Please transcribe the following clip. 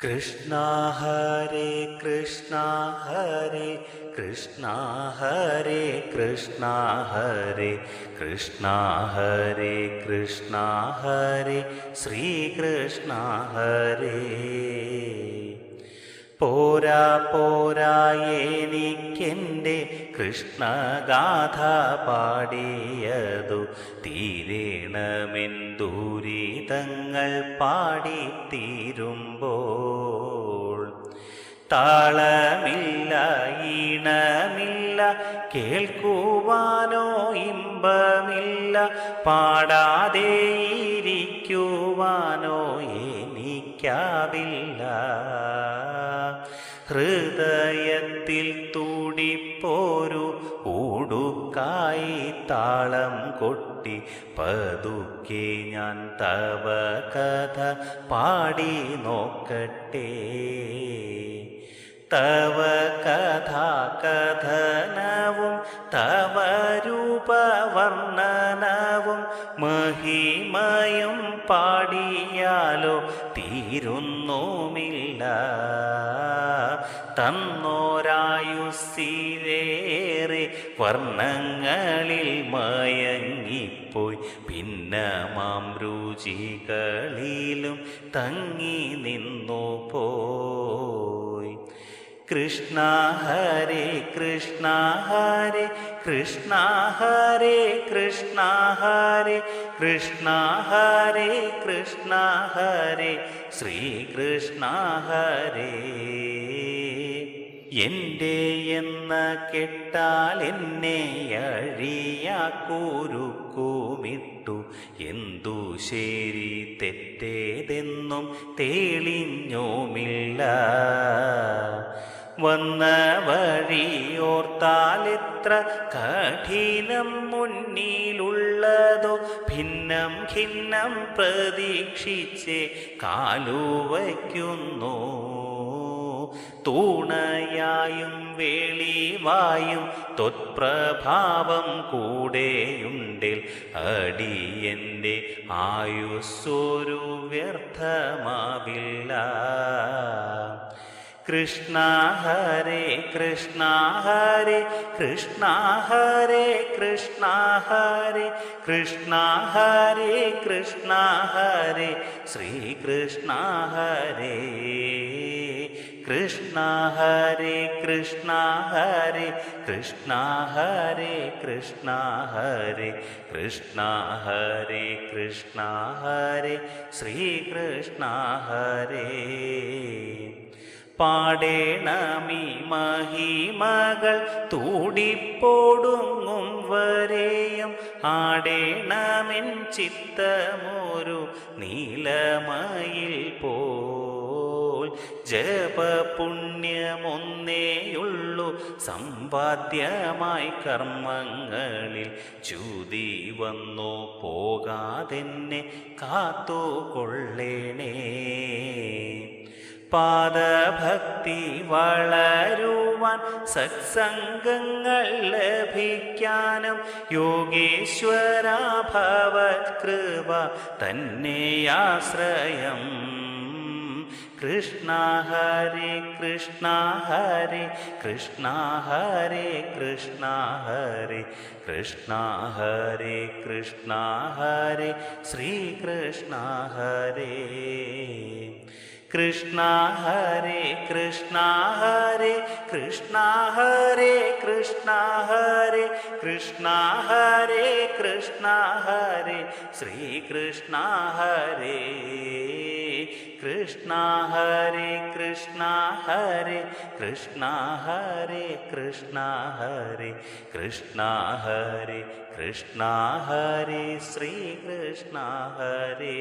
कृष्णा हरे कृष्णा हरे कृष्णा हरे कृष्णा हरे कृष्णा हरे कृष्णा हरे श्री कृष्णा हरे പോരാ പോരാ എനിക്കെൻ്റെ കൃഷ്ണഗാഥ പാടിയതു തീരണമെന്ദുരിതങ്ങൾ പാടിത്തീരുമ്പോൾ താളമില്ല ഈണമില്ല കേൾക്കുവാനോ ഇമ്പമില്ല പാടാതെ ഇരിക്കുവാനോ എനിക്കാവില്ല ഹൃദയത്തിൽ തുടിപ്പോരു ഊടുക്കായി താളം കൊട്ടി പതുക്കെ ഞാൻ തവ കഥ പാടി നോക്കട്ടെ തവ കഥാ കഥനവും തവ രൂപവർണ്ണനവും മഹിമയും പാടിയാലോ തീരുന്നുമില്ല തന്നോരായുസ്സിലേറെ വർണ്ണങ്ങളിൽ മയങ്ങിപ്പോയി ഭിന്നമാം രുചികളിലും തങ്ങി നിന്നു പോയി കൃഷ്ണ ഹരേ കൃഷ്ണ ഹരേ കൃഷ്ണ ഹരേ കൃഷ്ണ ഹരേ കൃഷ്ണ ഹരേ കൃഷ്ണ ഹരേ ശ്രീകൃഷ്ണ ഹരേ എൻ്റെ എന്ന കെട്ടാൽ എന്നെ അഴിയാക്കുരുക്കുമിട്ടു എന്തു ശരി തെറ്റേതെന്നും തെളിഞ്ഞോമില്ല വന്ന വഴിയോർത്താലെത്ര കഠിനം മുന്നിലുള്ളതോ ഭിന്നം ഖിന്നം പ്രതീക്ഷിച്ചേ കാലുവയ്ക്കുന്നു തൂണയായും വെളിവായും ത്വത്പ്രഭാവം കൂടെയുണ്ടിൽ അടിയൻ്റെ ആയുസ്സൊരു വ്യർത്ഥമാവില്ല കൃഷ്ണ ഹരേ കൃഷ്ണ ഹരേ കൃഷ്ണ ഹരേ കൃഷ്ണ ഹരേ കൃഷ്ണ ഹരേ കൃഷ്ണ ഹരേ ശ്രീകൃഷ്ണ ഹരേ കൃഷ്ണ ഹരേ കൃഷ്ണ ഹരേ കൃഷ്ണ ഹരേ കൃഷ്ണ ഹരേ കൃഷ്ണ ഹരേ കൃഷ്ണ ഹരേ ശ്രീകൃഷ്ണ ഹരേ പാടേണമീ മഹിമകൾ തൂടിപ്പോടുങ്ങും വരെയും ആടേണമെൻ ചിത്തമൊരു നീലമയിൽ പോൽ ജപപുണ്യമൊന്നേയുള്ളൂ സമ്പാദ്യമായി കർമ്മങ്ങളിൽ ച്യുതി വന്നു പോകാതെന്നെ കാത്തുകൊള്ളേണേ പാദഭക്തി വളരുവാൻ സത്സംഗങ്ങൾ ലഭിക്കാനും യോഗേശ്വര ഭവത്കൃപ തന്നെയാശ്രയം കൃഷ്ണ ഹരേ കൃഷ്ണ ഹരേ കൃഷ്ണ ഹരേ കൃഷ്ണ ഹരേ കൃഷ്ണ ഹരേ കൃഷ്ണ ഹരേ ശ്രീകൃഷ്ണ ഹരേ കൃഷ്ണ ഹരേ കൃഷ്ണ ഹരേ കൃഷ്ണ ഹരേ കൃഷ്ണ ഹരേ കൃഷ്ണ ഹരേ കൃഷ്ണ ഹരേ ശ്രീകൃഷ്ണ ഹരേ കൃഷ്ണ ഹരേ കൃഷ്ണ ഹരേ കൃഷ്ണ ഹരേ കൃഷ്ണ ഹരേ കൃഷ്ണ ഹരേ കൃഷ്ണ ഹരേ ശ്രീകൃഷ്ണ ഹരേ